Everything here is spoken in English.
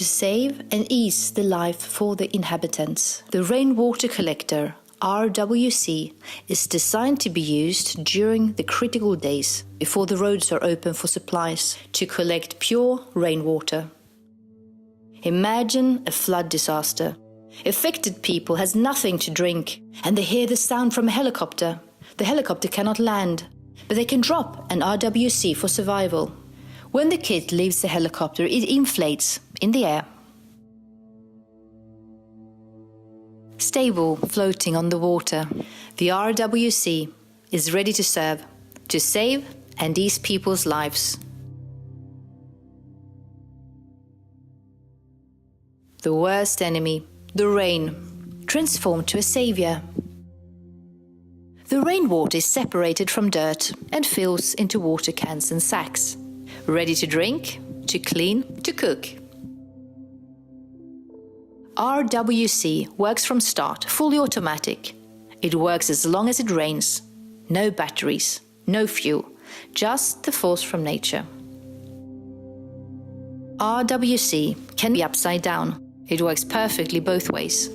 to save and ease the life for the inhabitants. The rainwater collector, RWC, is designed to be used during the critical days before the roads are open for supplies to collect pure rainwater. Imagine a flood disaster. Affected people has nothing to drink and they hear the sound from a helicopter. The helicopter cannot land, but they can drop an RWC for survival. When the kit leaves the helicopter, it inflates in the air. Stable, floating on the water, the RWC is ready to serve, to save and ease people's lives. The worst enemy, the rain, transformed to a savior. The rainwater is separated from dirt and fills into water cans and sacks, ready to drink, to clean, to cook. RWC works from start, fully automatic. It works as long as it rains. No batteries, no fuel, just the force from nature. RWC can be upside down. It works perfectly both ways.